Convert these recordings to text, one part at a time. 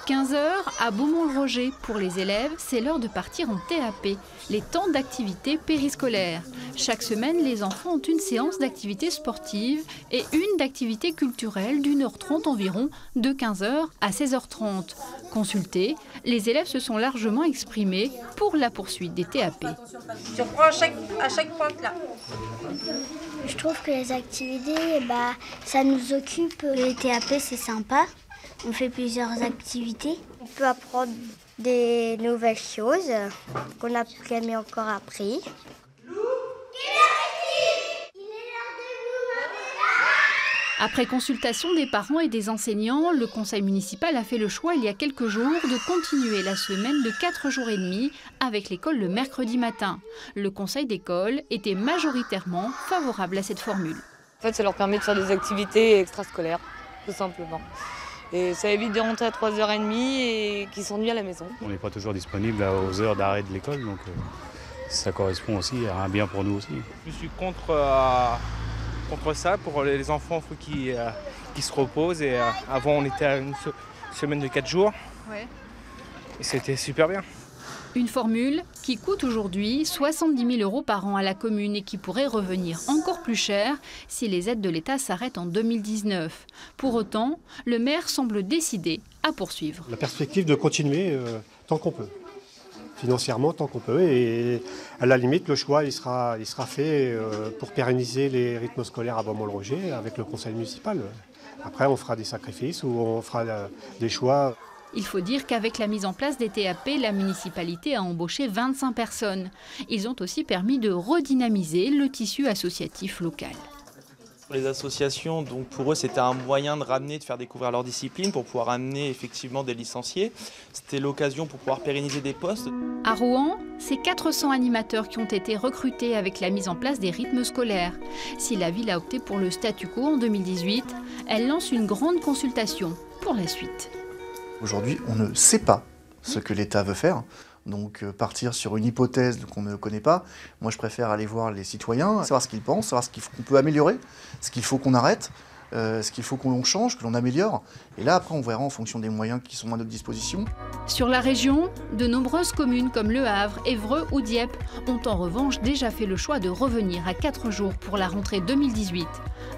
15 h à Beaumont-le-Roger. Pour les élèves, c'est l'heure de partir en TAP, les temps d'activité périscolaire. Chaque semaine, les enfants ont une séance d'activité sportive et une d'activité culturelle d'1h30 environ, de 15 h à 16h30. Consultés, les élèves se sont largement exprimés pour la poursuite des TAP. Tu reprends à chaque pointe là. Je trouve que les activités, ça nous occupe. Les TAP, c'est sympa. On fait plusieurs activités. On peut apprendre des nouvelles choses qu'on n'a jamais encore appris. Après consultation des parents et des enseignants, le conseil municipal a fait le choix il y a quelques jours de continuer la semaine de 4 jours et demi avec l'école le mercredi matin. Le conseil d'école était majoritairement favorable à cette formule. En fait, ça leur permet de faire des activités extrascolaires, tout simplement. Et ça évite de rentrer à 3h30 et qu'ils s'ennuient à la maison. On n'est pas toujours disponible aux heures d'arrêt de l'école, donc ça correspond aussi à un bien pour nous aussi. Je suis contre ça, pour les enfants, il faut qu'ils se reposent. Et avant, on était à une semaine de 4 jours. Ouais. Et c'était super bien. Une formule qui coûte aujourd'hui 70 000 € par an à la commune et qui pourrait revenir encore plus cher si les aides de l'État s'arrêtent en 2019. Pour autant, le maire semble décidé à poursuivre. La perspective de continuer tant qu'on peut. Financièrement tant qu'on peut, et à la limite le choix il sera fait pour pérenniser les rythmes scolaires à Beaumont-le-Roger avec le conseil municipal. Après on fera des sacrifices ou on fera des choix. Il faut dire qu'avec la mise en place des TAP, la municipalité a embauché 25 personnes. Ils ont aussi permis de redynamiser le tissu associatif local. Les associations, donc pour eux, c'était un moyen de faire découvrir leur discipline pour pouvoir amener effectivement des licenciés. C'était l'occasion pour pouvoir pérenniser des postes. À Rouen, c'est 400 animateurs qui ont été recrutés avec la mise en place des rythmes scolaires. Si la ville a opté pour le statu quo en 2018, elle lance une grande consultation pour la suite. Aujourd'hui, on ne sait pas ce que l'État veut faire. Donc partir sur une hypothèse qu'on ne connaît pas, moi je préfère aller voir les citoyens, savoir ce qu'ils pensent, savoir ce qu'on peut améliorer, ce qu'il faut qu'on arrête, ce qu'il faut qu'on change, que l'on améliore. Et là après on verra en fonction des moyens qui sont à notre disposition. Sur la région, de nombreuses communes comme Le Havre, Évreux ou Dieppe ont en revanche déjà fait le choix de revenir à 4 jours pour la rentrée 2018.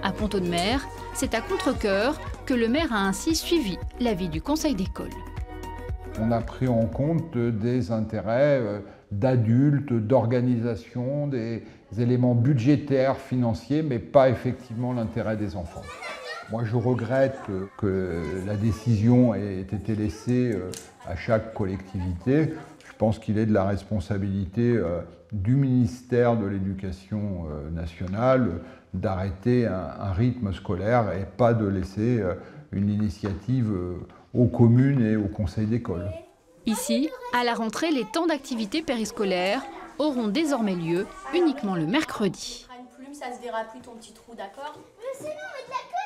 À Pont-Audemer, c'est à contre-cœur que le maire a ainsi suivi l'avis du conseil d'école. On a pris en compte des intérêts d'adultes, d'organisation, des éléments budgétaires, financiers, mais pas effectivement l'intérêt des enfants. Moi, je regrette que la décision ait été laissée à chaque collectivité. Je pense qu'il est de la responsabilité du ministère de l'Éducation nationale d'arrêter un rythme scolaire et pas de laisser une initiative aux communes et au conseil d'école. Ici, à la rentrée, les temps d'activité périscolaire auront désormais lieu uniquement le mercredi. Une plume, ça se verra plus ton petit trou, d'accord ? Mais c'est non, mais d'accord.